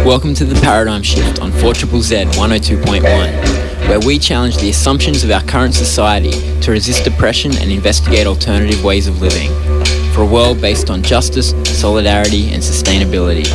Welcome to The Paradigm Shift on 4ZZZ 102.1, where we challenge the assumptions of our current society to resist depression and investigate alternative ways of living, for a world based on justice, solidarity and sustainability.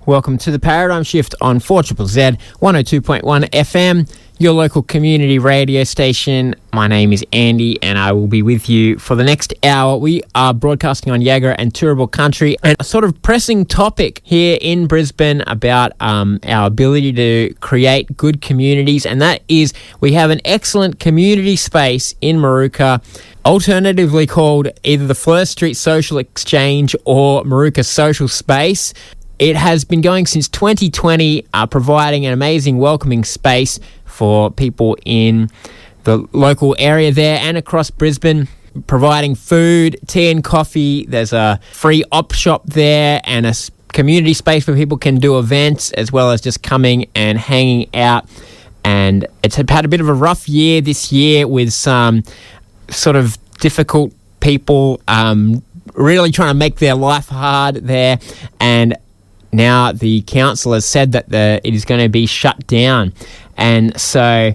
Welcome to The Paradigm Shift on 4ZZZ 102.1 FM, your local community radio station. My name is Andy and I will be with you for the next hour. We are broadcasting on Yagara and Turrbal country, and a sort of pressing topic here in Brisbane about our ability to create good communities, and that is we have an excellent community space in Moorooka, alternatively called either the Fleur Street Social Exchange or Moorooka Social Space. It has been going since 2020, providing an amazing welcoming space for people in the local area there and across Brisbane, providing food, tea and coffee. There's a free op shop there and a community space where people can do events as well as just coming and hanging out. And it's had a bit of a rough year this year with some sort of difficult people really trying to make their life hard there, and now the council has said that it is going to be shut down. And so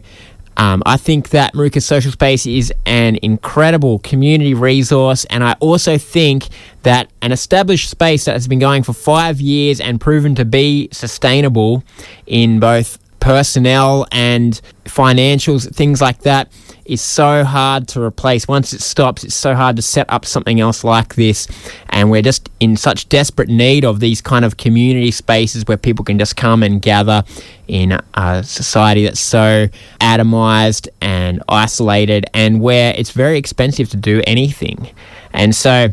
I think that Moorooka Social Space is an incredible community resource, and I also think that an established space that has been going for 5 years and proven to be sustainable in both personnel and financials, things like that, is so hard to replace. Once it stops, it's so hard to set up something else like this, and we're just in such desperate need of these kind of community spaces where people can just come and gather in a society that's so atomized and isolated, and where it's very expensive to do anything. And so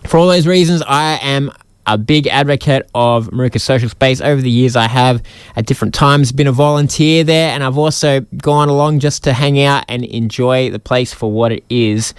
for all those reasons, I am a big advocate of Moorooka Social Space. Over the years, I have at different times been a volunteer there, and I've also gone along just to hang out and enjoy the place for what it is.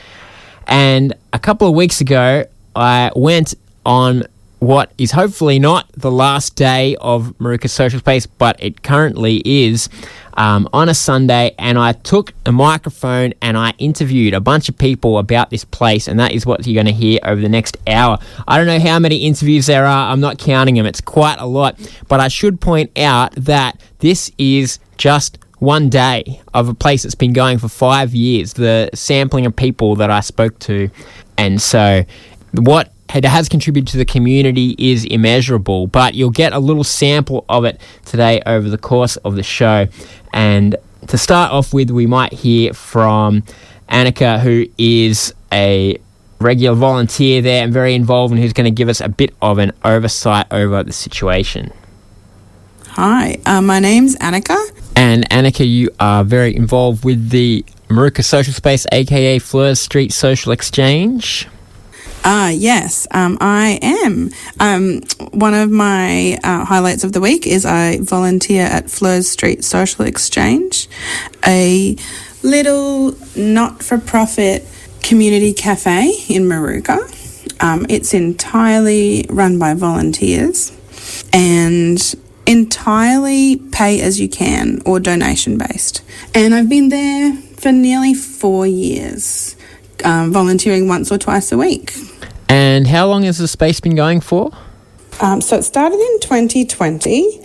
And a couple of weeks ago, I went on what is hopefully not the last day of Moorooka Social Space, but it currently is, on a Sunday, and I took a microphone and I interviewed a bunch of people about this place, and that is what you're going to hear over the next hour. I don't know how many interviews there are, I'm not counting them, it's quite a lot, but I should point out that this is just one day of a place that's been going for 5 years, the sampling of people that I spoke to. And so what it has contributed to the community is immeasurable, but you'll get a little sample of it today over the course of the show. And to start off with, we might hear from Annika, who is a regular volunteer there and very involved, and who's going to give us a bit of an oversight over the situation. Hi, my name's Annika. And Annika, you are very involved with the Moorooka Social Space, aka Fleur Street Social Exchange. Yes, I am. One of my highlights of the week is I volunteer at Fleur Street Social Exchange, a little not-for-profit community cafe in Moorooka. It's entirely run by volunteers and entirely pay as you can or donation-based. And I've been there for nearly 4 years. Volunteering once or twice a week. And how long has the space been going for? So it started in 2020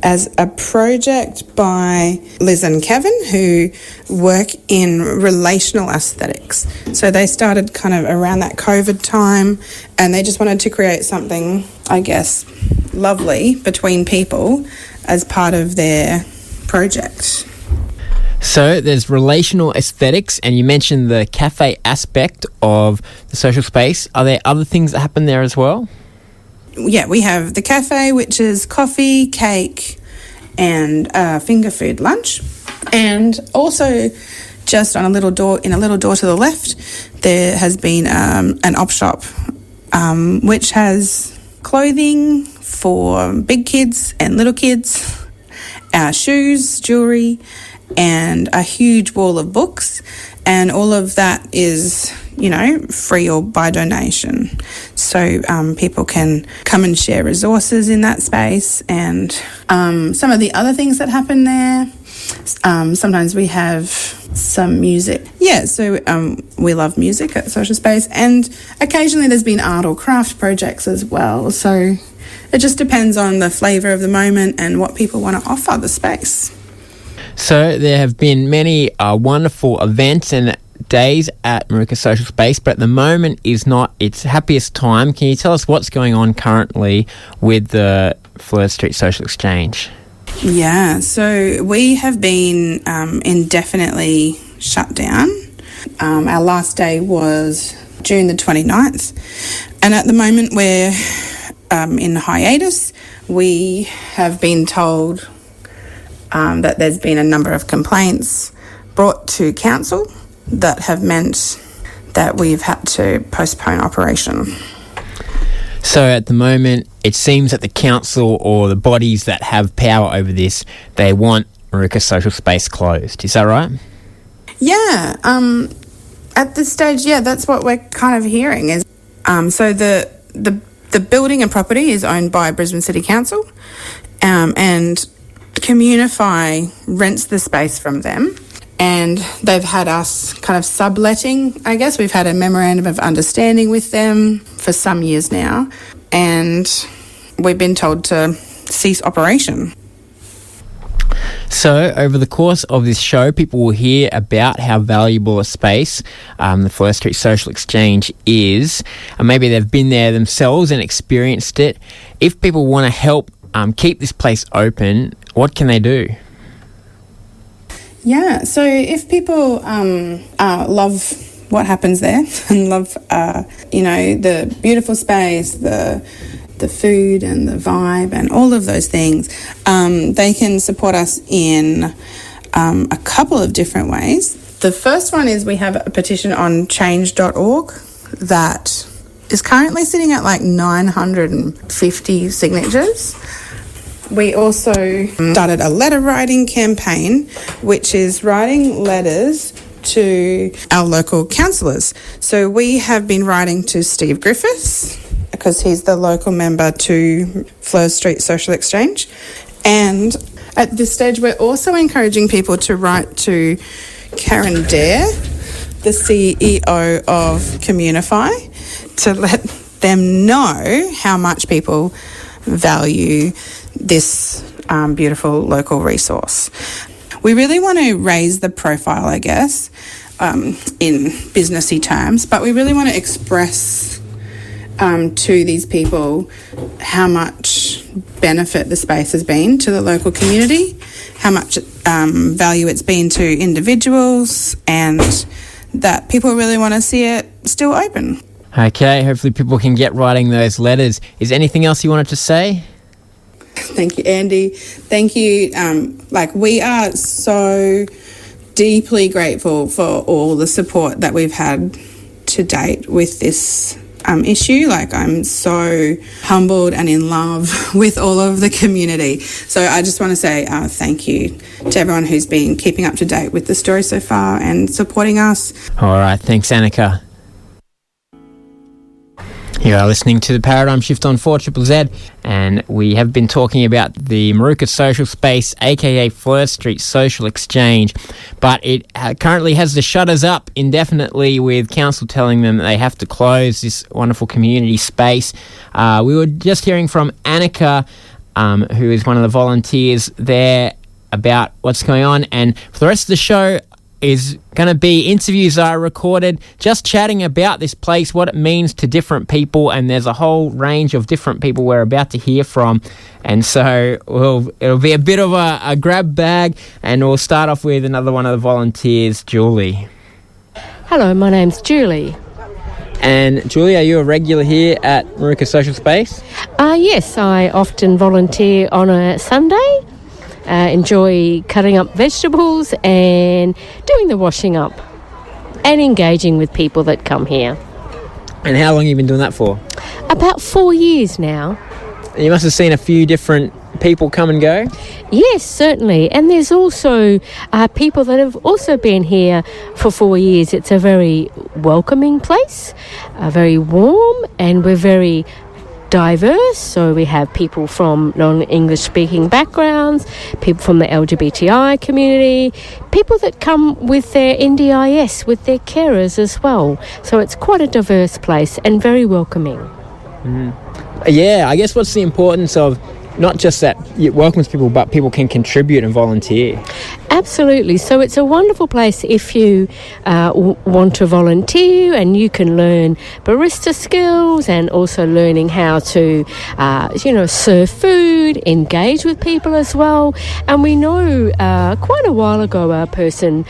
as a project by Liz and Kevin, who work in relational aesthetics. So they started kind of around that COVID time, and they just wanted to create something, I guess, lovely between people as part of their project. So there's relational aesthetics, and you mentioned the cafe aspect of the social space. Are there other things that happen there as well? Yeah, we have the cafe, which is coffee, cake, and finger food lunch. And also, just on a little door to the left, there has been an op shop, which has clothing for big kids and little kids, shoes, jewellery, and a huge wall of books, and all of that is, free or by donation. So people can come and share resources in that space. And some of the other things that happen there, sometimes we have some music. Yeah, so we love music at Social Space, and occasionally there's been art or craft projects as well. So it just depends on the flavour of the moment and what people want to offer the space. So there have been many wonderful events and days at Moorooka Social Space, but at the moment is not its happiest time. Can you tell us what's going on currently with the Fleurs Street Social Exchange? Yeah, so we have been indefinitely shut down. Our last day was June the 29th, and at the moment we're in hiatus. We have been told that there's been a number of complaints brought to council that have meant that we've had to postpone operation. So at the moment, it seems that the council or the bodies that have power over this, they want Moorooka Social Space closed. Is that right? Yeah. At this stage, yeah, that's what we're kind of hearing. Is so the building and property is owned by Brisbane City Council, and Communify rents the space from them, and they've had us kind of subletting, I guess. We've had a memorandum of understanding with them for some years now, and we've been told to cease operation. So over the course of this show, people will hear about how valuable a space the Fleurs Street Social Exchange is, and maybe they've been there themselves and experienced it. If people want to help keep this place open, what can they do? Yeah, so if people love what happens there and love, the beautiful space, the food and the vibe and all of those things, they can support us in a couple of different ways. The first one is we have a petition on change.org that is currently sitting at like 950 signatures. We also started a letter writing campaign, which is writing letters to our local councillors. So we have been writing to Steve Griffiths, because he's the local member to Fleurs Street Social Exchange. And at this stage, we're also encouraging people to write to Karen Dare, the CEO of Communify, to let them know how much people value this beautiful local resource. We really want to raise the profile, I guess, in businessy terms, but we really want to express to these people how much benefit the space has been to the local community, how much value it's been to individuals, and that people really want to see it still open. Okay, hopefully people can get writing those letters. Is there anything else you wanted to say? Thank you, Andy. Thank you. We are so deeply grateful for all the support that we've had to date with this issue. I'm so humbled and in love with all of the community. So I just want to say thank you to everyone who's been keeping up to date with the story so far and supporting us. All right, thanks, Annika. You are listening to The Paradigm Shift on 4ZZZ, and we have been talking about the Moorooka Social Space, aka Fleurs Street Social Exchange, but it currently has the shutters up indefinitely, with council telling them that they have to close this wonderful community space. We were just hearing from Annika, who is one of the volunteers there, about what's going on, and for the rest of the show, is going to be interviews I recorded just chatting about this place, what it means to different people, and there's a whole range of different people we're about to hear from. And so it'll be a bit of a grab bag, and we'll start off with another one of the volunteers, Julie. Hello, my name's Julie. And Julie, are you a regular here at Moorooka Social Space? Yes, I often volunteer on a Sunday. Enjoy cutting up vegetables and doing the washing up and engaging with people that come here. And how long have you been doing that for? About 4 years now. You must have seen a few different people come and go? Yes, certainly. And there's also people that have also been here for 4 years. It's a very welcoming place, very warm, and we're very diverse. So we have people from non-English speaking backgrounds, people from the LGBTI community, people that come with their NDIS, with their carers as well. So it's quite a diverse place and very welcoming. Yeah, I guess what's the importance of not just that it welcomes people, but people can contribute and volunteer? Absolutely. So it's a wonderful place if you want to volunteer, and you can learn barista skills and also learning how to, serve food, engage with people as well. And we know quite a while ago a person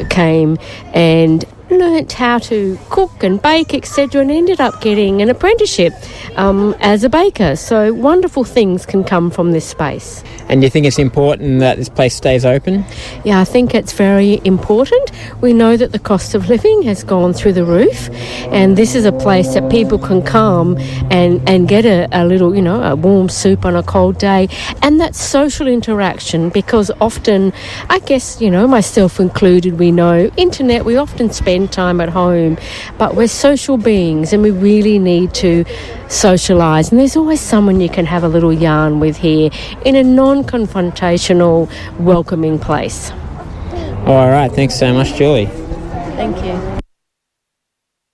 came and learnt how to cook and bake, etc., and ended up getting an apprenticeship as a baker. So wonderful things can come from this space. And do you think it's important that this place stays open? Yeah, I think it's very important. We know that the cost of living has gone through the roof, and this is a place that people can come and get a little, a warm soup on a cold day, and that social interaction, because often, I guess, myself included, we know internet, we often spend time at home, but we're social beings and we really need to socialise, and there's always someone you can have a little yarn with here in a non-confrontational, welcoming place. All right, thanks so much, Julie. Thank you.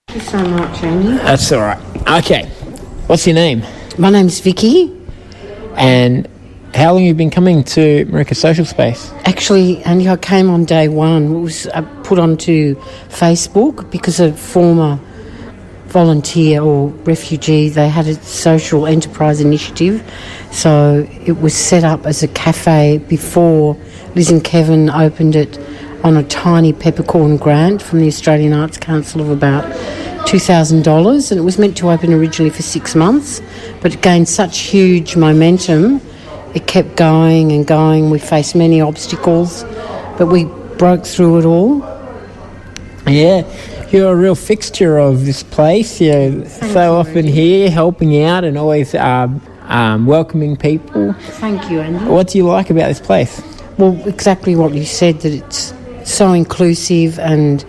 Thank you so much, Andy. That's all right. Okay, what's your name? My name's Vicky. And how long have you been coming to Moorooka Social Space? Actually, Andy, I came on day one. It was put onto Facebook because a former volunteer or refugee, they had a social enterprise initiative. So it was set up as a cafe before Liz and Kevin opened it on a tiny peppercorn grant from the Australian Arts Council of about $2,000, and it was meant to open originally for 6 months, but it gained such huge momentum. It kept going and going. We faced many obstacles, but we broke through it all. Yeah, you're a real fixture of this place. You're so often here helping out and always welcoming people. Thank you, Andy. What do you like about this place? Well, exactly what you said, that it's so inclusive and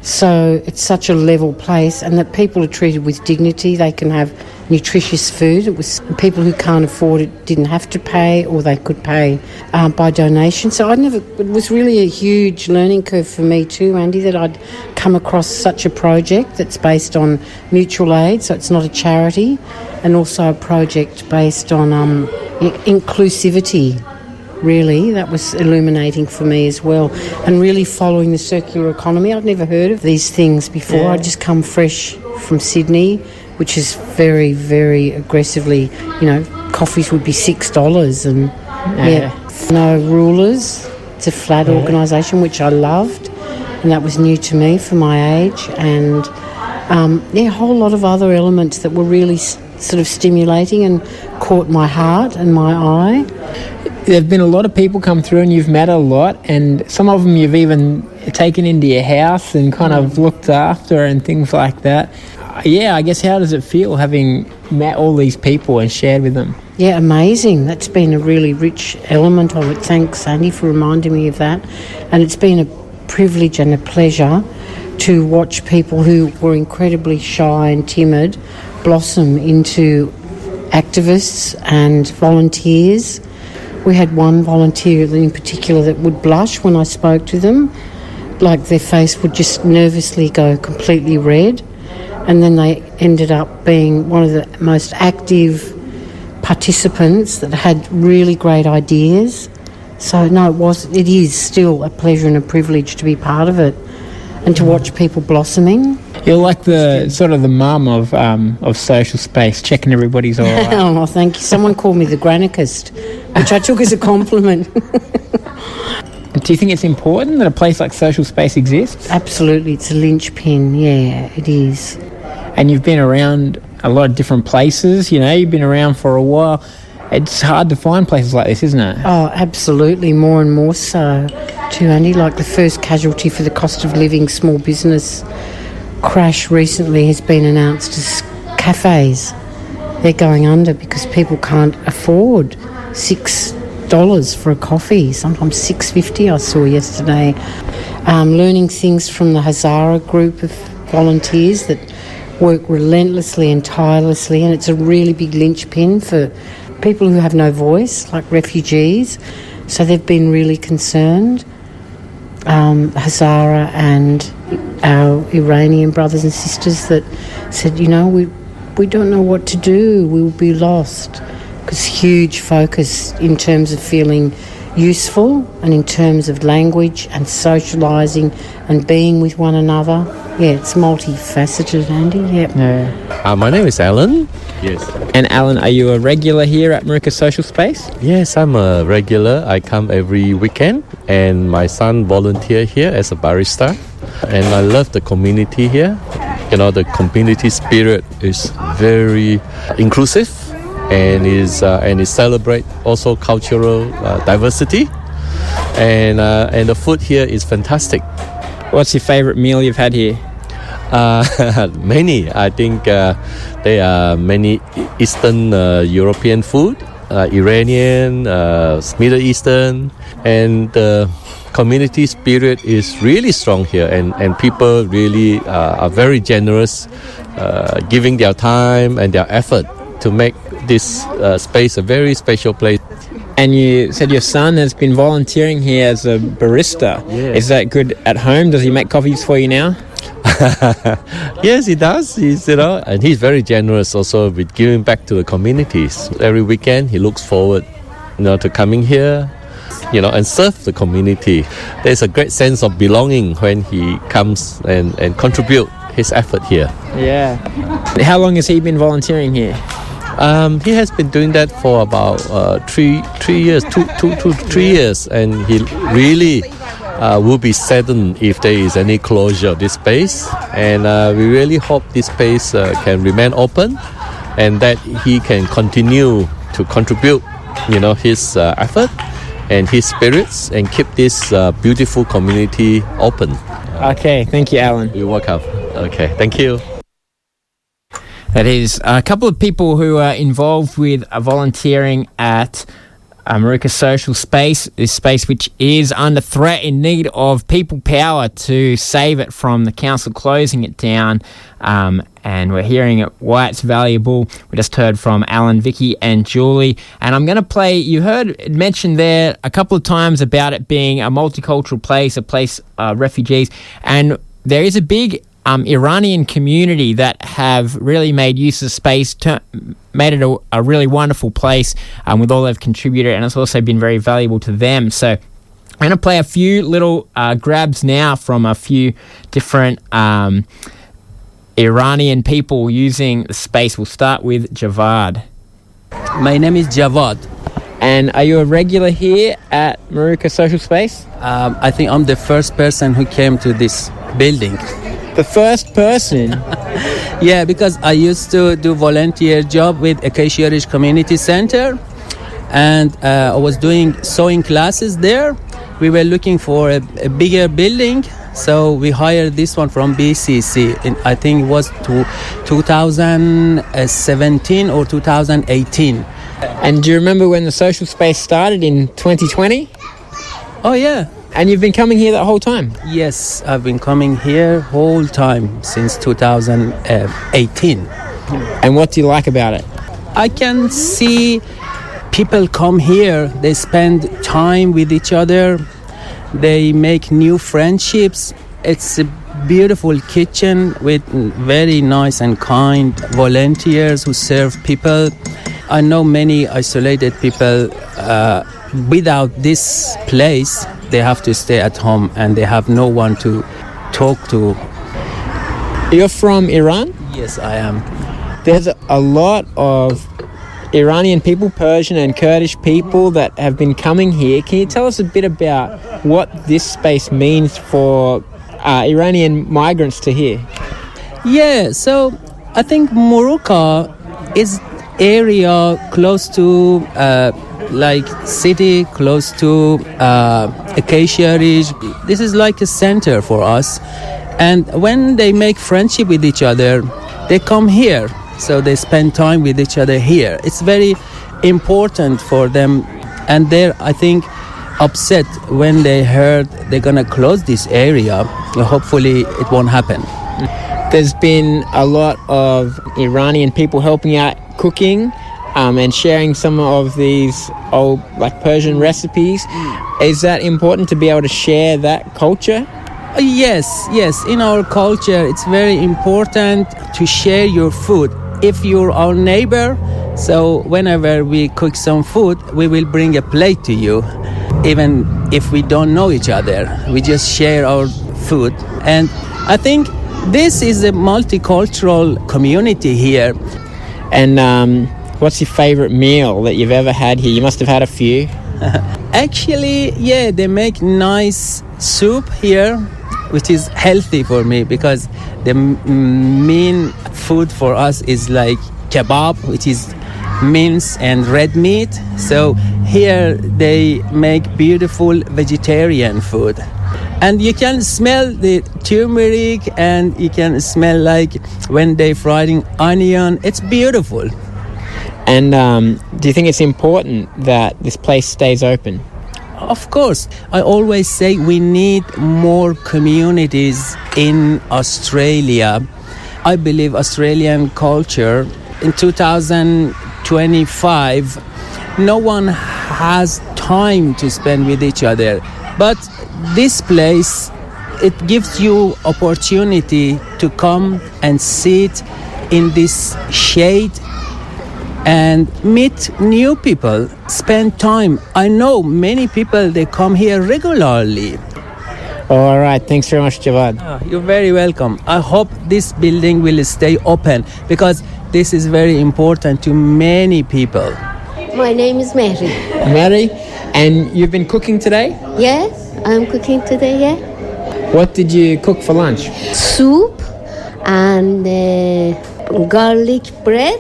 so it's such a level place, and that people are treated with dignity. They can have nutritious food. It was people who can't afford it didn't have to pay, or they could pay by donation. So it was really a huge learning curve for me too, Andy, that I'd come across such a project that's based on mutual aid, so it's not a charity, and also a project based on inclusivity. Really, that was illuminating for me as well, and really following the circular economy. I'd never heard of these things before. I'd just come fresh from Sydney, which is very, very aggressively, coffees would be $6 and no rulers. It's a flat organisation, which I loved, and that was new to me for my age, and a whole lot of other elements that were really sort of stimulating and caught my heart and my eye. There have been a lot of people come through, and you've met a lot, and some of them you've even taken into your house and kind of looked after and things like that. I guess, how does it feel having met all these people and shared with them? Yeah, amazing. That's been a really rich element of it. Thanks, Andy, for reminding me of that. And it's been a privilege and a pleasure to watch people who were incredibly shy and timid blossom into activists and volunteers. We had one volunteer in particular that would blush when I spoke to them, like their face would just nervously go completely red, and then they ended up being one of the most active participants that had really great ideas So no, it is still a pleasure and a privilege to be part of it and to watch people blossoming. You're like the sort of the mum of social space, checking everybody's all right. Oh, thank you. Someone called me the granicist, which I took as a compliment. Do you think it's important that a place like Social Space exists? Absolutely, it's a linchpin. Yeah, it is. And you've been around a lot of different places, you know, you've been around for a while. It's hard to find places like this, isn't it? Oh, absolutely, more and more so too, Andy. Like the first casualty for the cost of living small business crash recently has been announced as cafes. They're going under because people can't afford $6 for a coffee, sometimes $6.50 I saw yesterday. Learning things from the Hazara group of volunteers that work relentlessly and tirelessly, and it's a really big linchpin for people who have no voice, like refugees. So they've been really concerned. Hazara and our Iranian brothers and sisters that said, you know, we don't know what to do, we'll be lost. Because huge focus in terms of feeling useful and in terms of language and socialising and being with one another. Yeah, it's multifaceted, Andy. Yep. Yeah. My name is Alan. Yes. And Alan, are you a regular here at Moorooka Social Space? Yes, I'm a regular. I come every weekend, and my son volunteer here as a barista. And I love the community here. You know, the community spirit is very inclusive, and it celebrate also cultural diversity. And the food here is fantastic. What's your favourite meal you've had here? Many. I think there are many Eastern European food, Iranian, Middle Eastern, and the community spirit is really strong here, and people really are very generous, giving their time and their effort to make this space a very special place. And you said your son has been volunteering here as a barista. Yeah. Is that good at home? Does he make coffees for you now? Yes, he does. And he's very generous also with giving back to the communities. Every weekend, he looks forward, to coming here, and serve the community. There's a great sense of belonging when he comes and contribute his effort here. Yeah. How long has he been volunteering here? He has been doing that for about 3 years, two to 3 years, and he really will be saddened if there is any closure of this space. And we really hope this space can remain open, and that he can continue to contribute, his effort and his spirits, and keep this beautiful community open. Okay, thank you, Alan. You're welcome. Okay, thank you. That is a couple of people who are involved with volunteering at Moorooka Social Space, this space which is under threat, in need of people power to save it from the council closing it down. And we're hearing why it's valuable. We just heard from Alan, Vicky and Julie. And I'm going to play, you heard it mentioned there a couple of times about it being a multicultural place, a place of refugees. And there is a big Iranian community that have really made use of space, made it a really wonderful place with all they've contributed, and it's also been very valuable to them. So I'm going to play a few little grabs now from a few different Iranian people using the space. We'll start with Javad. My name is Javad. And are you a regular here at Moorooka Social Space? I think I'm the first person who came to this building. The first person? Yeah, because I used to do volunteer job with Acacia Ridge Community Center, and I was doing sewing classes there. We were looking for a bigger building, so we hired this one from BCC. I think it was 2017 or 2018. And do you remember when the social space started in 2020? Oh, yeah. And you've been coming here that whole time? Yes, I've been coming here whole time since 2018. And what do you like about it? I can see people come here, they spend time with each other, they make new friendships. It's a beautiful kitchen with very nice and kind volunteers who serve people. I know many isolated people without this place, they have to stay at home and they have no one to talk to. You're from Iran? Yes, I am. There's a lot of Iranian people, Persian and Kurdish people that have been coming here. Can you tell us a bit about what this space means for Iranian migrants to here? Yeah, so I think Moorooka is area close to like city, close to Acacia Ridge. This is like a center for us. And when they make friendship with each other, they come here. So they spend time with each other here. It's very important for them. And they're, I think, upset when they heard they're going to close this area. Hopefully it won't happen. There's been a lot of Iranian people helping out cooking and sharing some of these old like Persian recipes. Is that important to be able to share that culture? Yes. In our culture, it's very important to share your food. If you're our neighbor, so whenever we cook some food, we will bring a plate to you. Even if we don't know each other, we just share our food. And I think this is a multicultural community here. And what's your favorite meal that you've ever had here? You must have had a few. Actually, yeah, they make nice soup here, which is healthy for me because the main food for us is like kebab, which is mince and red meat. So here they make beautiful vegetarian food. And you can smell the turmeric and you can smell like when they're frying onion. It's beautiful. And do you think it's important that this place stays open? Of course. I always say we need more communities in Australia. I believe Australian culture in 2025, no one has time to spend with each other. But this place, it gives you opportunity to come and sit in this shade and meet new people, spend time. I know many people, they come here regularly. All right, thanks very much, Javad. You're very welcome. I hope this building will stay open because this is very important to many people. My name is Mary. Mary, and you've been cooking today? Yes, I'm cooking today, yeah. What did you cook for lunch? Soup and garlic bread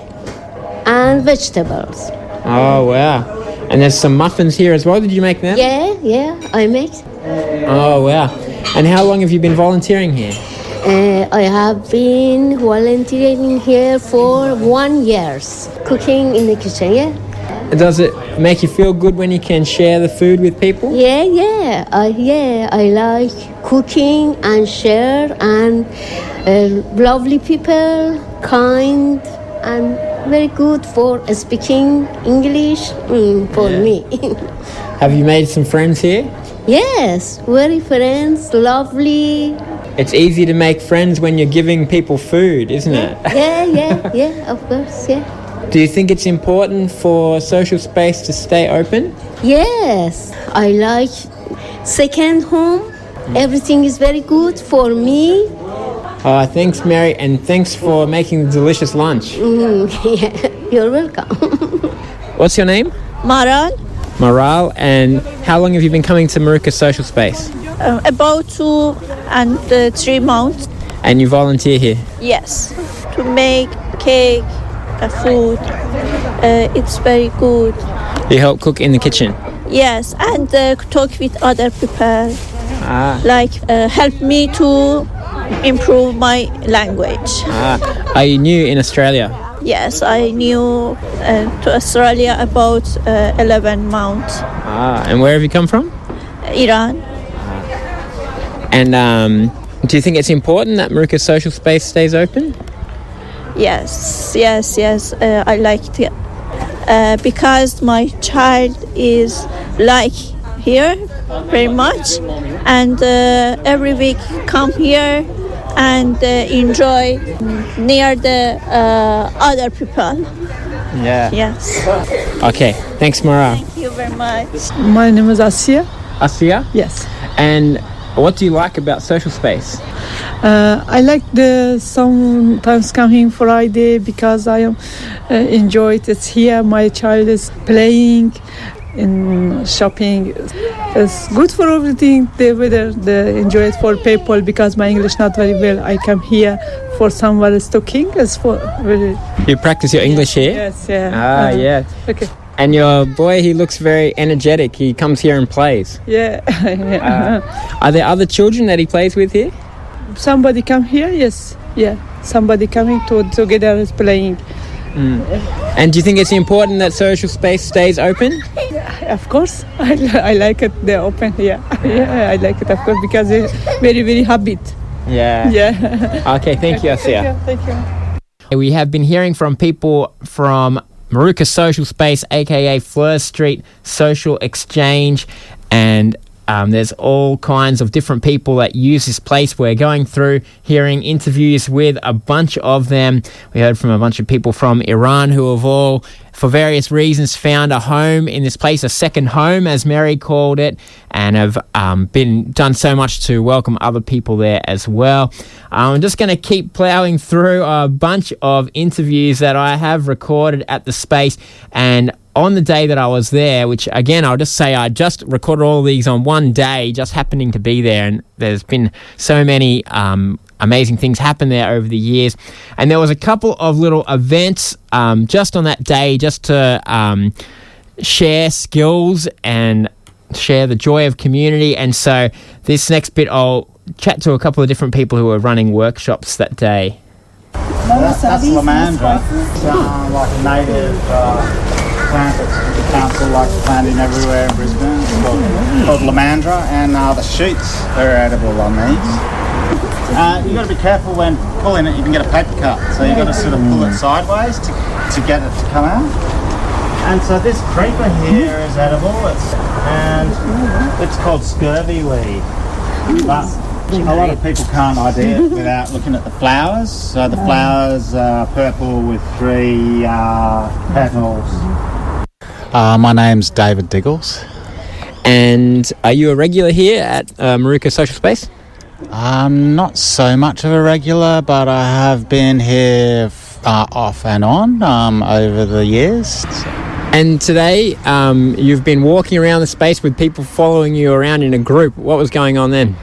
and vegetables. Oh, wow. And there's some muffins here as well. Did you make them? Yeah, I make. Oh, wow. And how long have you been volunteering here? I have been volunteering here for 1 year, cooking in the kitchen, yeah. Does it make you feel good when you can share the food with people? Yeah. I like cooking and share and lovely people, kind and very good for speaking English for me. Have you made some friends here? Yes, very friends, lovely. It's easy to make friends when you're giving people food, isn't it? Yeah, of course, yeah. Do you think it's important for social space to stay open? Yes, I like second home. Everything is very good for me. Thanks, Mary, and thanks for making the delicious lunch. Yeah, you're welcome. What's your name? Maral, Maral, and how long have you been coming to Moorooka Social Space? about 2 and 3 months. And you volunteer here? Yes, to make cake, food. It's very good. You help cook in the kitchen? Yes, and talk with other people. Ah. Help me to improve my language. Are you new in Australia? Yes, I knew to Australia about 11 months. And where have you come from? Iran. And do you think it's important that Moorooka Social Space stays open? Yes. I like it because my child is like here very much, and every week come here and enjoy near the other people. Yeah. Yes. Okay. Thanks, Mara. Thank you very much. My name is Asia. Asia? Yes. And what do you like about Social Space? I like the sometimes coming Friday because I enjoy it. It's here. My child is playing in shopping. It's good for everything. The weather, enjoy it for people because my English not very well. I come here for someone is talking. It's for really. You practice your English here? Yes. Yeah. Yeah. Okay. And your boy, he looks very energetic. He comes here and plays. Yeah. Are there other children that he plays with here? Somebody come here? Yes. Yeah. Somebody coming together is playing. And do you think it's important that Social Space stays open? Of course, I like it. They're open here. Yeah, I like it, of course, because it's very, very habit. Yeah. Yeah. Okay, thank you, Asia. Thank you. We have been hearing from people from Moorooka Social Space, aka Fleur Street Social Exchange, and there's all kinds of different people that use this place. We're going through hearing interviews with a bunch of them. We heard from a bunch of people from Iran who have all, for various reasons, found a home in this place, a second home, as Mary called it, and have done so much to welcome other people there as well. I'm just going to keep ploughing through a bunch of interviews that I have recorded at the space, and on the day that I was there, which again, I'll just say I just recorded all of these on one day, just happening to be there, and there's been so many amazing things happen there over the years. And there was a couple of little events just on that day, just to share skills and share the joy of community. And so this next bit, I'll chat to a couple of different people who were running workshops that day. That's lamandra. It's like a native plant that the council likes planting everywhere in Brisbane. It's called lamandra, and the shoots are edible on these. You've got to be careful when pulling it. You can get a paper cut, so you've got to sort of pull it sideways to get it to come out. And so this creeper here is edible, it's called scurvy weed. But a lot of people can't ID it without looking at the flowers. So the flowers are purple with 3 petals. My name's David Diggles. And are you a regular here at Moorooka Social Space? Not so much of a regular, but I have been here off and on over the years. And today, you've been walking around the space with people following you around in a group. What was going on then?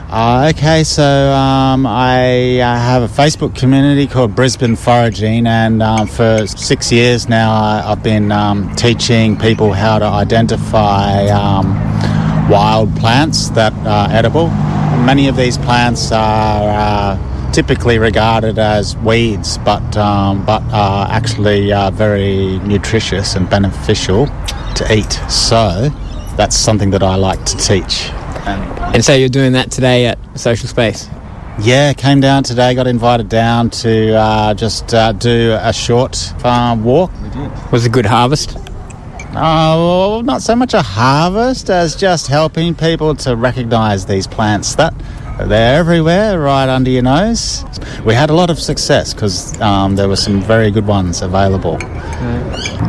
Okay, so I have a Facebook community called Brisbane Foraging, and for 6 years now I've been teaching people how to identify wild plants that are edible. Many of these plants are typically regarded as weeds, but are actually very nutritious and beneficial to eat. So that's something that I like to teach. And so you're doing that today at Social Space? Yeah, came down today, got invited down to just do a short walk. Was it a good harvest? Well, not so much a harvest as just helping people to recognise these plants that they're everywhere, right under your nose. We had a lot of success because there were some very good ones available.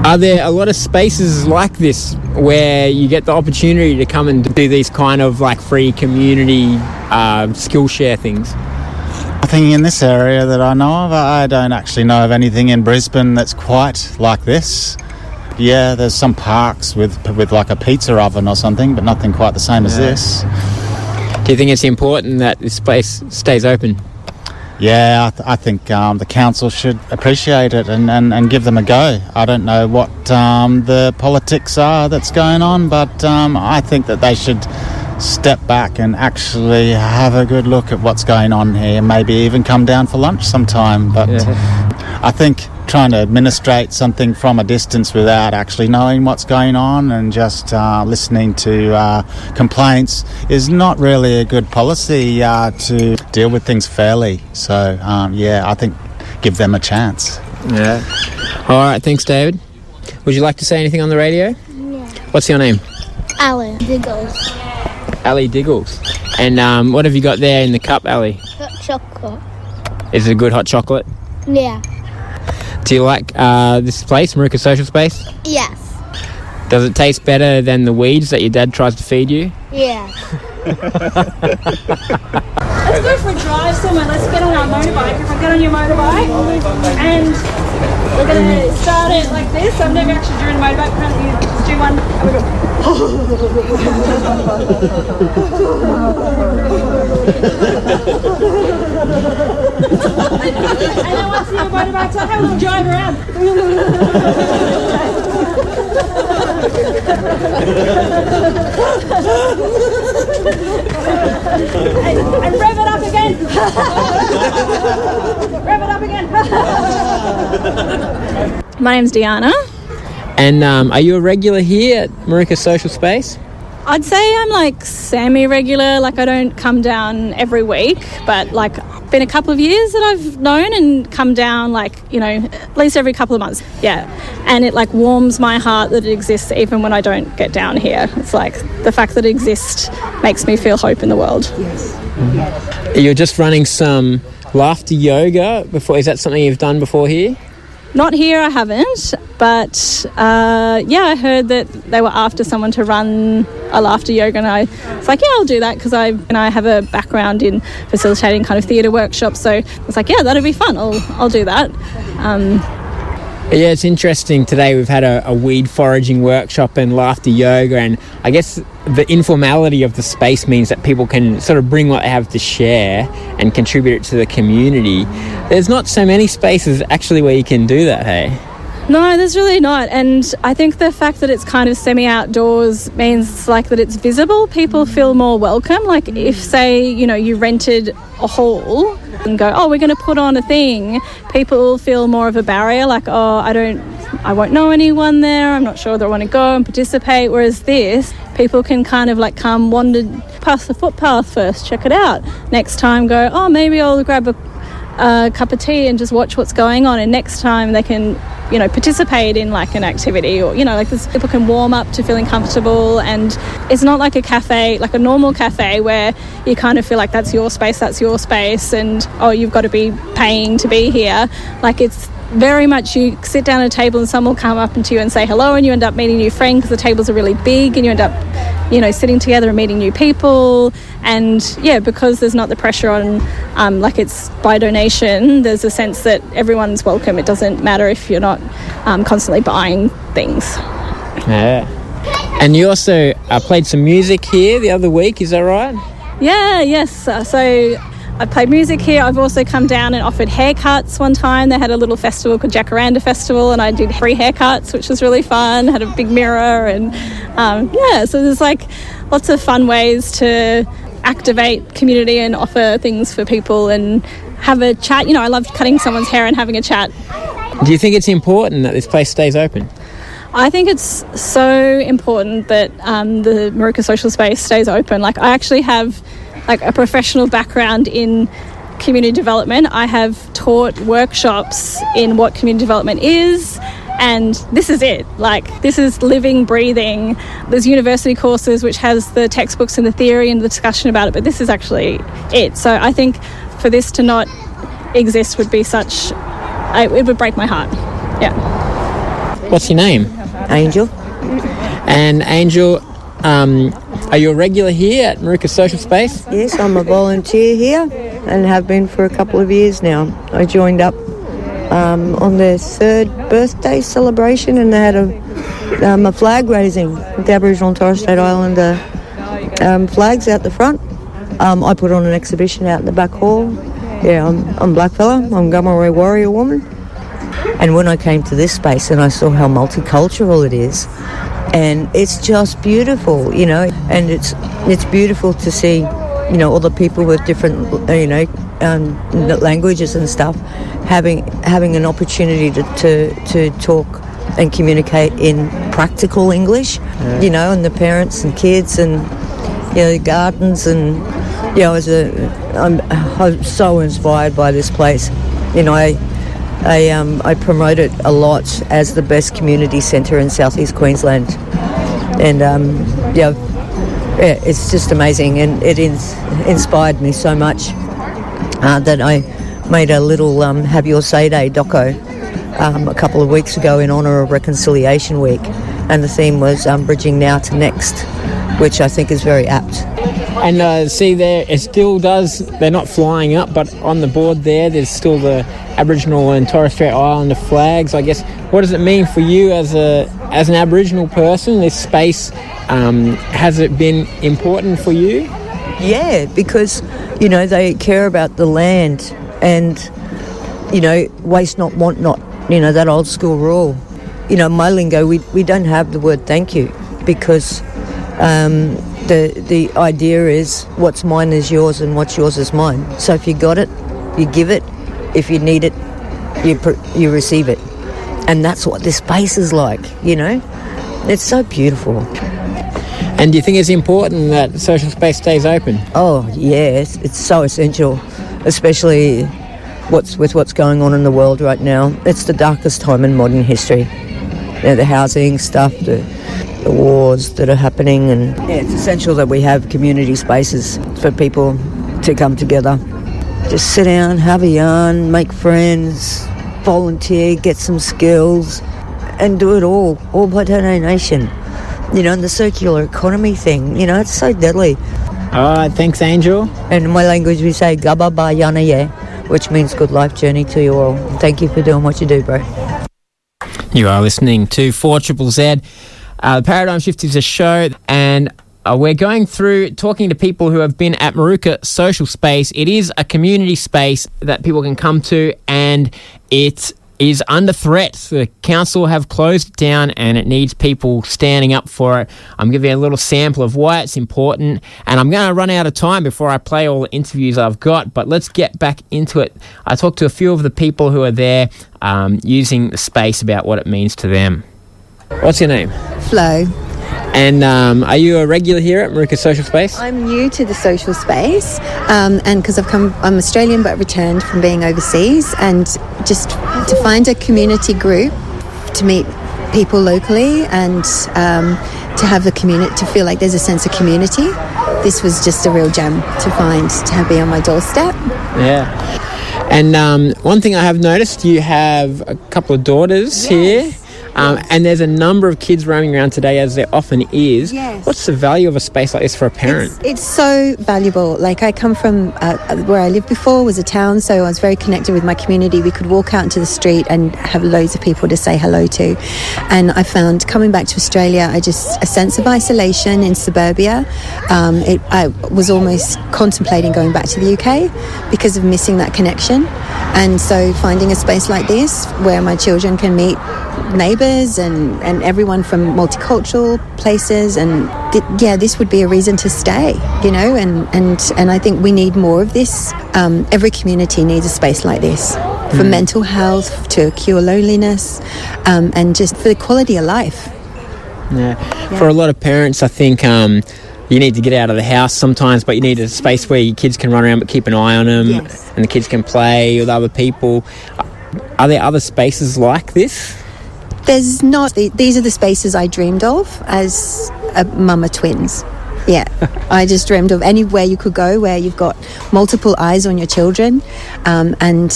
Are there a lot of spaces like this where you get the opportunity to come and do these kind of like free community skill share things? Nothing in this area that I know of. I don't actually know of anything in Brisbane that's quite like this. Yeah, there's some parks with like a pizza oven or something, but nothing quite the same as this. Do you think it's important that this place stays open? Yeah, I think the council should appreciate it and give them a go. I don't know what the politics are that's going on, but I think that they should step back and actually have a good look at what's going on here, maybe even come down for lunch sometime. But I think trying to administrate something from a distance without actually knowing what's going on and just listening to complaints is not really a good policy to deal with things fairly. So, I think give them a chance. Yeah. All right, thanks, David. Would you like to say anything on the radio? Yeah. What's your name? Ali Diggles. Ali Diggles. And what have you got there in the cup, Ali? Hot chocolate. Is it a good hot chocolate? Yeah. Do you like this place, Moorooka Social Space? Yes. Does it taste better than the weeds that your dad tries to feed you? Yeah. Let's go for a drive somewhere. Let's get on our motorbike. If I get on your motorbike, and we're going to start it like this. I've never actually driven a motorbike. Apparently you just do one and we go. And then once your motorbike's on, have a little drive around. And rev it up again. Rev it up again. My name's Deanna. And are you a regular here at Moorooka Social Space? I'd say I'm like semi-regular, like I don't come down every week, but like been a couple of years that I've known and come down like, you know, at least every couple of months. Yeah. And it like warms my heart that it exists even when I don't get down here. It's like the fact that it exists makes me feel hope in the world. Yes. You're just running some laughter yoga before. Is that something you've done before here? Not here, I haven't, but I heard that they were after someone to run a laughter yoga, and I was like, yeah, I'll do that because I have a background in facilitating kind of theatre workshops, so I was like, yeah, that'll be fun, I'll do that. Yeah, it's interesting. Today we've had a weed foraging workshop and laughter yoga, and I guess the informality of the space means that people can sort of bring what they have to share and contribute it to the community. There's not so many spaces actually where you can do that, hey? No, there's really not. And I think the fact that it's kind of semi-outdoors means like that it's visible. People feel more welcome. Like if, say, you know, you rented a hall and go, oh, we're going to put on a thing, people feel more of a barrier. Like, oh, I won't know anyone there. I'm not sure that I want to go and participate. Whereas this, people can kind of like come, wander past the footpath first, check it out. Next time go, oh, maybe I'll grab a cup of tea and just watch what's going on. And next time they can, you know, participate in like an activity, or, you know, like this, people can warm up to feeling comfortable. And it's not like a cafe, like a normal cafe where you kind of feel like that's your space, and oh, you've got to be paying to be here. Like it's very much you sit down at a table and someone will come up to you and say hello, and you end up meeting new friends because the tables are really big, and you end up, you know, sitting together and meeting new people. And yeah, because there's not the pressure on like it's by donation, there's a sense that everyone's welcome. It doesn't matter if you're not constantly buying things. Yeah. And you also played some music here the other week, is that right? Yes. So I played music here. I've also come down and offered haircuts one time. They had a little festival called Jacaranda Festival, and I did free haircuts, which was really fun. Had a big mirror, and so there's like lots of fun ways to activate community and offer things for people and have a chat. You know, I love cutting someone's hair and having a chat. Do you think it's important that this place stays open? I think it's so important that the Moorooka Social Space stays open. Like I actually have like a professional background in community development. I have taught workshops in what community development is, and this is it. Like this is living, breathing. There's university courses which has the textbooks and the theory and the discussion about it, but this is actually it. So I think for this to not exist would be it would break my heart. Yeah. What's your name? Angel. And Angel, are you a regular here at Moorooka Social Space? Yes, I'm a volunteer here and have been for a couple of years now. I joined up on their third birthday celebration, and they had a flag raising with the Aboriginal and Torres Strait Islander flags out the front. I put on an exhibition out in the back hall. Yeah, I'm blackfella, I'm Gummaroi warrior woman. And when I came to this space and I saw how multicultural it is, and it's just beautiful, you know, and it's beautiful to see, you know, all the people with different, you know, languages and stuff having an opportunity to talk and communicate in practical English, you know, and the parents and kids and, you know, the gardens, and, you know, I'm so inspired by this place. You know, I promote it a lot as the best community centre in southeast Queensland, and it's just amazing, and it inspired me so much that I made a little Have Your Say Day doco a couple of weeks ago in honour of Reconciliation Week, and the theme was Bridging Now to Next, which I think is very apt. And see there, it still does, they're not flying up, but on the board there's still the Aboriginal and Torres Strait Islander flags. I guess, what does it mean for you as an Aboriginal person, this space? Has it been important for you? Yeah, because, they care about the land and, waste not, want not, that old school rule. My lingo, we don't have the word thank you, because the idea is what's mine is yours and what's yours is mine. So if you got it, you give it. If you need it, you receive it. And that's what this space is like, It's so beautiful. And do you think it's important that social space stays open? Oh, yes. It's so essential, especially with what's going on in the world right now. It's the darkest time in modern history. The housing stuff, the wars that are happening, and it's essential that we have community spaces for people to come together. Just sit down, have a yarn, make friends, volunteer, get some skills, and do it all by donation. And the circular economy thing, it's so deadly. All right, thanks, Angel. And in my language we say Gaba Ba Yana Ye, which means good life journey to you all. Thank you for doing what you do, bro. You are listening to 4ZZZ. The Paradigm Shift is a show, and we're going through talking to people who have been at Moorooka Social Space. It is a community space that people can come to, and it is under threat. The council have closed it down, and it needs people standing up for it. I'm giving you a little sample of why it's important, and I'm going to run out of time before I play all the interviews I've got, but let's get back into it. I talked to a few of the people who are there using the space about what it means to them. What's your name? Flo. And are you a regular here at Moorooka Social Space? I'm new to the social space, and because I'm Australian but returned from being overseas, and just to find a community group to meet people locally and to have the community, to feel like there's a sense of community. This was just a real gem to find, to be on my doorstep. Yeah. And one thing I have noticed, you have a couple of daughters here. And there's a number of kids roaming around today, as there often is. Yes. What's the value of a space like this for a parent? It's so valuable. Like, I come from where I lived before was a town, so I was very connected with my community. We could walk out into the street and have loads of people to say hello to. And I found coming back to Australia, a sense of isolation in suburbia. I was almost contemplating going back to the UK because of missing that connection. And so finding a space like this where my children can meet neighbours and everyone from multicultural places, and this would be a reason to stay, and I think we need more of this. Every community needs a space like this for mental health, to cure loneliness, and just for the quality of life. Yeah. For a lot of parents, I think you need to get out of the house sometimes, but you need a space where your kids can run around but keep an eye on them. Yes. And the kids can play with other people. Are there other spaces like this? There's not. These are the spaces I dreamed of as a mum of twins. Yeah, I just dreamed of anywhere you could go where you've got multiple eyes on your children, and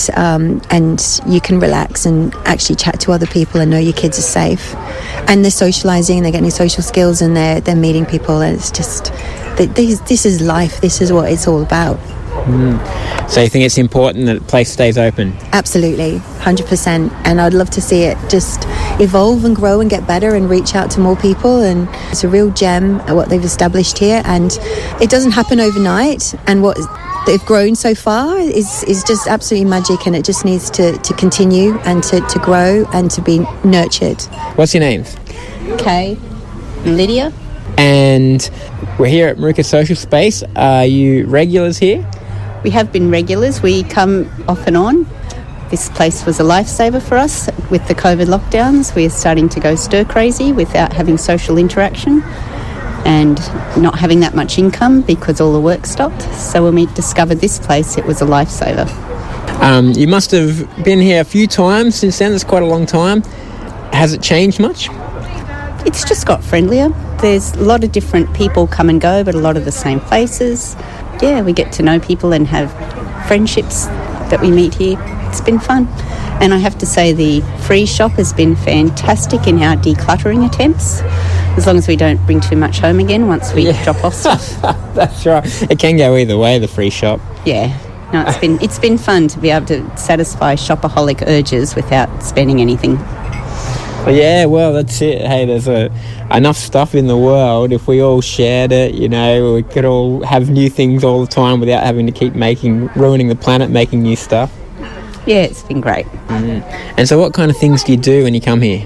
you can relax and actually chat to other people and know your kids are safe, and they're socialising, they're getting social skills, and they're meeting people. And it's just this is life. This is what it's all about. So you think it's important that the place stays open? Absolutely, 100%. And I'd love to see it just evolve and grow and get better and reach out to more people. And it's a real gem at what they've established here. And it doesn't happen overnight. And what they've grown so far is just absolutely magic. And it just needs to continue and to grow and to be nurtured. What's your names? Kay. Lydia. And we're here at Moorooka Social Space. Are you regulars here? We have been regulars. We come off and on. This place was a lifesaver for us with the COVID lockdowns. We're starting to go stir crazy without having social interaction and not having that much income because all the work stopped. So when we discovered this place, it was a lifesaver. You must have been here a few times since then. It's quite a long time. Has it changed much? It's just got friendlier. There's a lot of different people come and go, but a lot of the same faces. Yeah, we get to know people and have friendships that we meet here. It's been fun. And I have to say the free shop has been fantastic in our decluttering attempts, as long as we don't bring too much home again once we drop off stuff. That's right. It can go either way, the free shop. Yeah. No, it's been fun to be able to satisfy shopaholic urges without spending anything. Yeah, well, that's it. Hey, there's enough stuff in the world. If we all shared it, you know, we could all have new things all the time without having to keep ruining the planet, making new stuff. Yeah, it's been great. And so what kind of things do you do when you come here?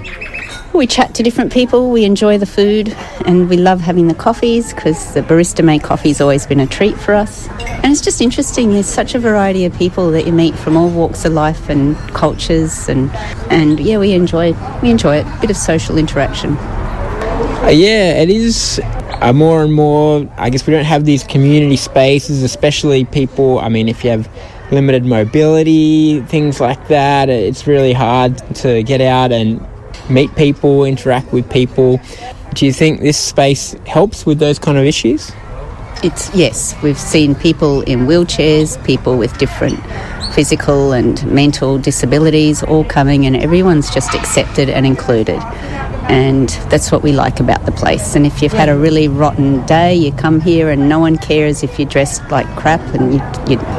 We chat to different people, we enjoy the food, and we love having the coffees because the barista-made coffee's always been a treat for us. And it's just interesting, there's such a variety of people that you meet from all walks of life and cultures, and yeah, we enjoy it, a bit of social interaction. Yeah, it is more and more, I guess we don't have these community spaces, especially people, I mean, if you have limited mobility, things like that, it's really hard to get out and meet people, interact with people. Do you think this space helps with those kind of issues? Yes, we've seen people in wheelchairs, people with different physical and mental disabilities all coming, and everyone's just accepted and included. And that's what we like about the place. And if you've had a really rotten day, you come here and no one cares if you're dressed like crap, and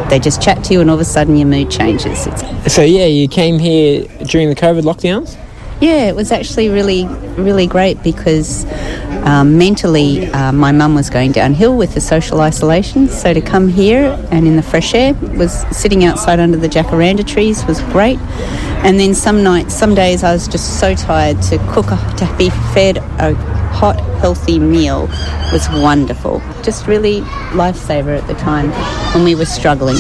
they just chat to you and all of a sudden your mood changes. So yeah, you came here during the COVID lockdowns? Yeah, it was actually really, really great because mentally my mum was going downhill with the social isolation, so to come here and in the fresh air, was sitting outside under the jacaranda trees was great. And then some days I was just so tired to be fed a hot, healthy meal was wonderful. Just really lifesaver at the time when we were struggling.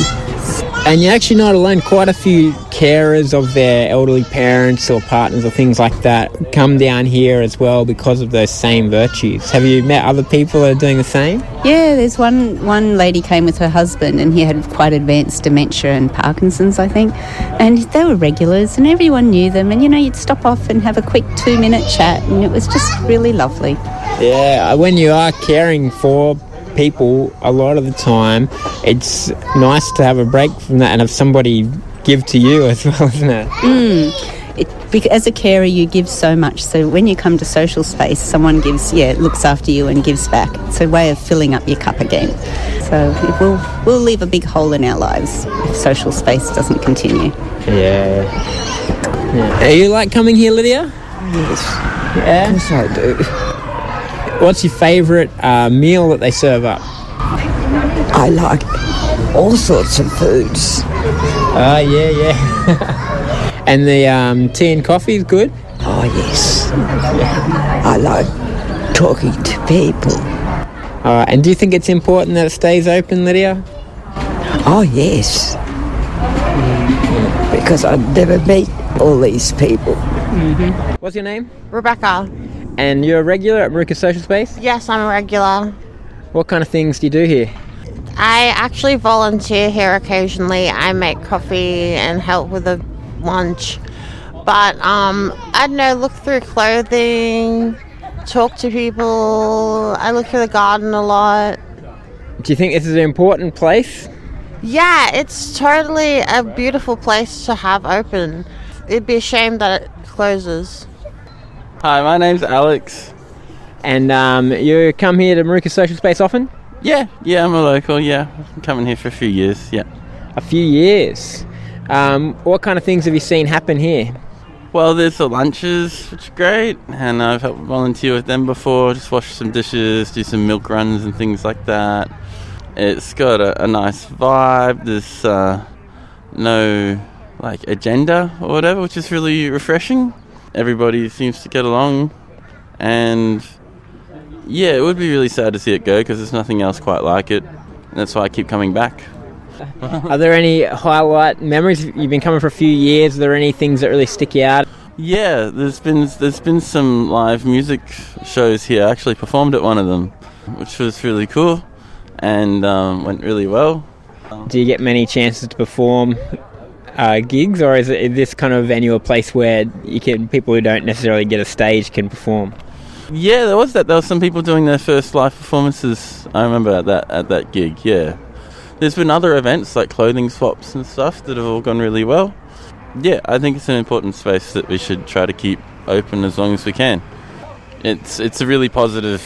And you're actually not alone. Quite a few carers of their elderly parents or partners or things like that come down here as well because of those same virtues. Have you met other people that are doing the same? Yeah, there's one lady came with her husband and he had quite advanced dementia and Parkinson's, I think. And they were regulars and everyone knew them. And, you know, you'd stop off and have a quick 2-minute chat and it was just really lovely. Yeah, when you are caring for people, a lot of the time it's nice to have a break from that and have somebody give to you as well, isn't it? As a carer you give so much, so when you come to social space someone looks after you and gives back. It's a way of filling up your cup again, so we'll leave a big hole in our lives if social space doesn't continue. Yeah. Do you like coming here, Lydia? Yes. Yeah? Yes, I do. What's your favourite meal that they serve up? I like all sorts of foods. Yeah. And the tea and coffee is good? Oh, yes. I like talking to people. And do you think it's important that it stays open, Lydia? Oh, yes. Because I'd never meet all these people. Mm-hmm. What's your name? Rebecca. And you're a regular at Moorooka Social Space? Yes, I'm a regular. What kind of things do you do here? I actually volunteer here occasionally. I make coffee and help with the lunch. But, I don't know, look through clothing, talk to people. I look through the garden a lot. Do you think this is an important place? Yeah, it's totally a beautiful place to have open. It'd be a shame that it closes. Hi, my name's Alex. And you come here to Moorooka Social Space often? Yeah, I'm a local, yeah. I'm coming here for a few years, yeah. A few years? What kind of things have you seen happen here? Well, there's the lunches, which are great, and I've helped volunteer with them before, just wash some dishes, do some milk runs and things like that. It's got a nice vibe, there's no agenda or whatever, which is really refreshing. Everybody seems to get along, and yeah, it would be really sad to see it go because there's nothing else quite like it, and that's why I keep coming back. Are there any highlight memories? You've been coming for a few years. Are there any things that really stick you out? Yeah, there's been some live music shows here. I actually performed at one of them, which was really cool and went really well. Do you get many chances to perform gigs, or is this kind of venue a place where people who don't necessarily get a stage can perform? Yeah, there was that. There were some people doing their first live performances. I remember at that gig. Yeah, there's been other events like clothing swaps and stuff that have all gone really well. Yeah, I think it's an important space that we should try to keep open as long as we can. It's a really positive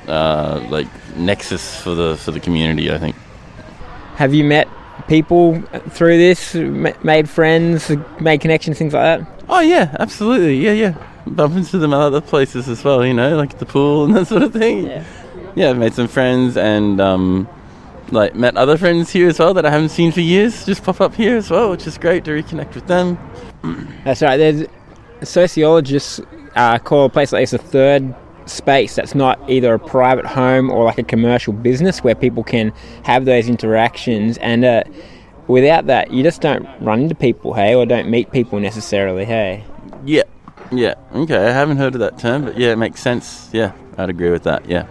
nexus for the community, I think. Have you met people through this, made friends, made connections, things like that? Oh yeah, absolutely, yeah. Bump into them at other places as well, like the pool and that sort of thing. Yeah, I've made some friends and met other friends here as well that I haven't seen for years, just pop up here as well, which is great to reconnect with them. That's right. There's sociologists call a place like this a third space that's not either a private home or like a commercial business where people can have those interactions, and without that you just don't run into people, hey, or don't meet people necessarily, hey. Yeah, okay, I haven't heard of that term, but yeah, it makes sense. Yeah, I'd agree with that. Yeah.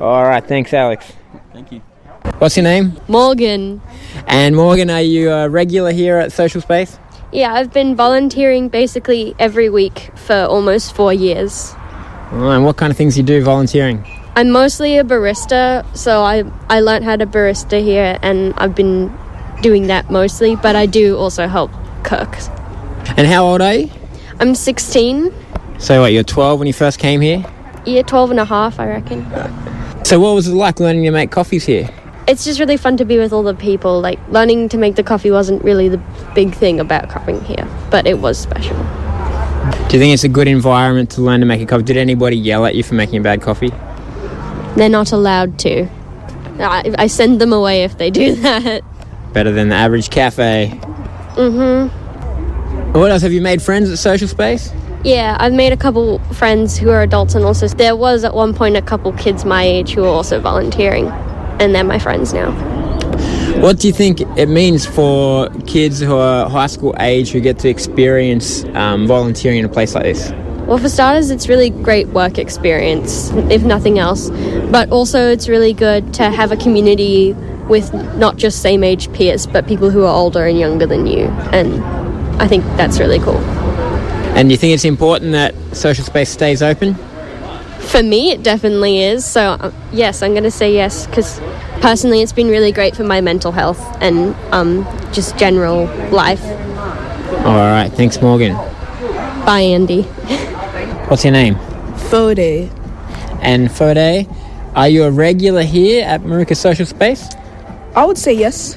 Alright, thanks Alex. Thank you. What's your name? Morgan. And Morgan, are you a regular here at Social Space? Yeah, I've been volunteering basically every week for almost 4 years. Oh, and what kind of things do you do volunteering? I'm mostly a barista, so I learned how to barista here, and I've been doing that mostly, but I do also help cook. And how old are you? I'm 16. So what, you're 12 when you first came here? Yeah, 12 and a half, I reckon. So what was it like learning to make coffees here? It's just really fun to be with all the people. Like, learning to make the coffee wasn't really the big thing about coming here, but it was special. Do you think it's a good environment to learn to make a coffee? Did anybody yell at you for making a bad coffee? They're not allowed to. I send them away if they do that. Better than the average cafe. Mm-hmm. What else? Have you made friends at Social Space? Yeah, I've made a couple friends who are adults, and also there was at one point a couple kids my age who were also volunteering, and they're my friends now. What do you think it means for kids who are high school age who get to experience volunteering in a place like this? Well, for starters, it's really great work experience, if nothing else. But also it's really good to have a community with not just same-age peers, but people who are older and younger than you. And I think that's really cool. And do you think it's important that Social Space stays open? For me, it definitely is. So, yes, I'm going to say yes, because personally it's been really great for my mental health and just general life. All right, thanks, Morgan. Bye, Andy. What's your name? Fode. And Fode, are you a regular here at Moorooka Social Space? I would say yes.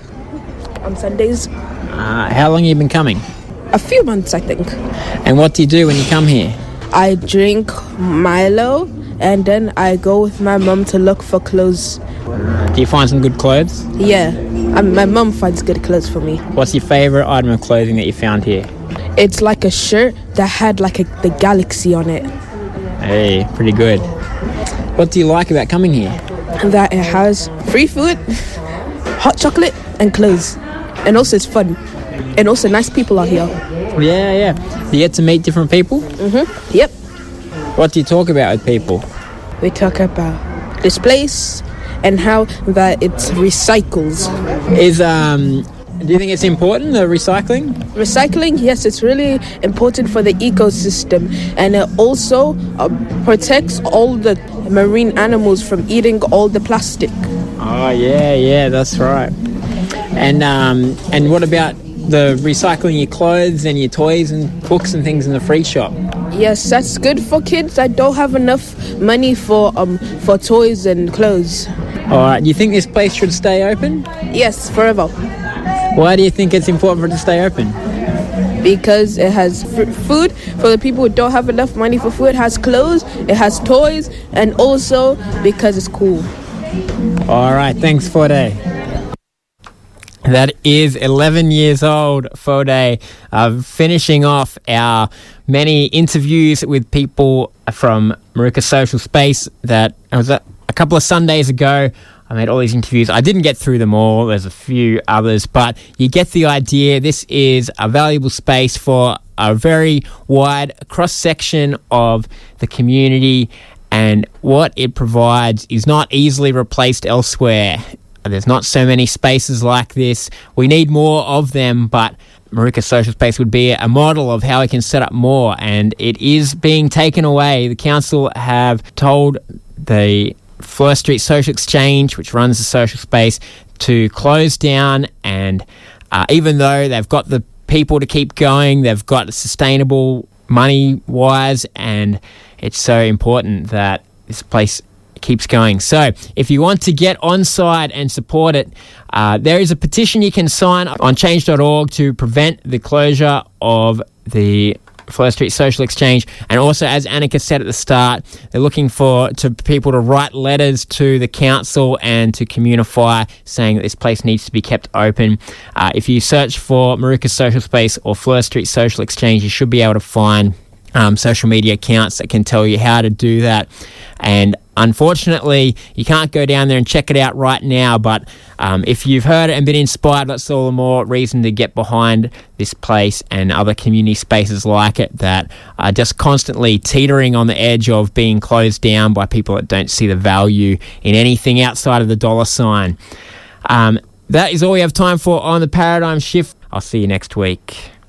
On Sundays. How long have you been coming? A few months, I think. And what do you do when you come here? I drink Milo, and then I go with my mum to look for clothes. Do you find some good clothes? Yeah, my mum finds good clothes for me. What's your favourite item of clothing that you found here? It's like a shirt that had like the galaxy on it. Hey, pretty good. What do you like about coming here? That it has free food, hot chocolate, and clothes. And also it's fun. And also nice people are here. Yeah. You get to meet different people? Mm-hmm. Yep. What do you talk about with people? We talk about this place and how that it recycles. Do you think it's important, the recycling? Recycling, yes, it's really important for the ecosystem, and it also protects all the marine animals from eating all the plastic. Oh yeah, that's right. And what about the recycling your clothes and your toys and books and things in the free shop? Yes, that's good for kids that don't have enough money for toys and clothes. All right, do you think this place should stay open? Yes, forever. Why do you think it's important for it to stay open? Because it has food for the people who don't have enough money for food. It has clothes, it has toys, and also because it's cool. All right, thanks, Fode. That is 11 years old, Fode, finishing off our many interviews with people from Moorooka Social Space that was a couple of Sundays ago. I made all these interviews. I didn't get through them all. There's a few others, but you get the idea. This is a valuable space for a very wide cross-section of the community, and what it provides is not easily replaced elsewhere. There's not so many spaces like this. We need more of them, but Moorooka Social Space would be a model of how we can set up more, and it is being taken away. The council have told the Fleur Street Social Exchange, which runs the social space, to close down, and even though they've got the people to keep going. They've got sustainable money-wise, and it's so important that this place keeps going. So if you want to get on side and support it, there is a petition you can sign on change.org to prevent the closure of the Fleur Street Social Exchange. And also, as Annika said at the start, they're looking for people to write letters to the council and to Communify saying that this place needs to be kept open. If you search for Moorooka Social Space or Fleur Street Social Exchange, you should be able to find social media accounts that can tell you how to do that. And unfortunately, you can't go down there and check it out right now, but if you've heard it and been inspired, that's all the more reason to get behind this place and other community spaces like it that are just constantly teetering on the edge of being closed down by people that don't see the value in anything outside of the dollar sign. That is all we have time for on The Paradigm Shift. I'll see you next week.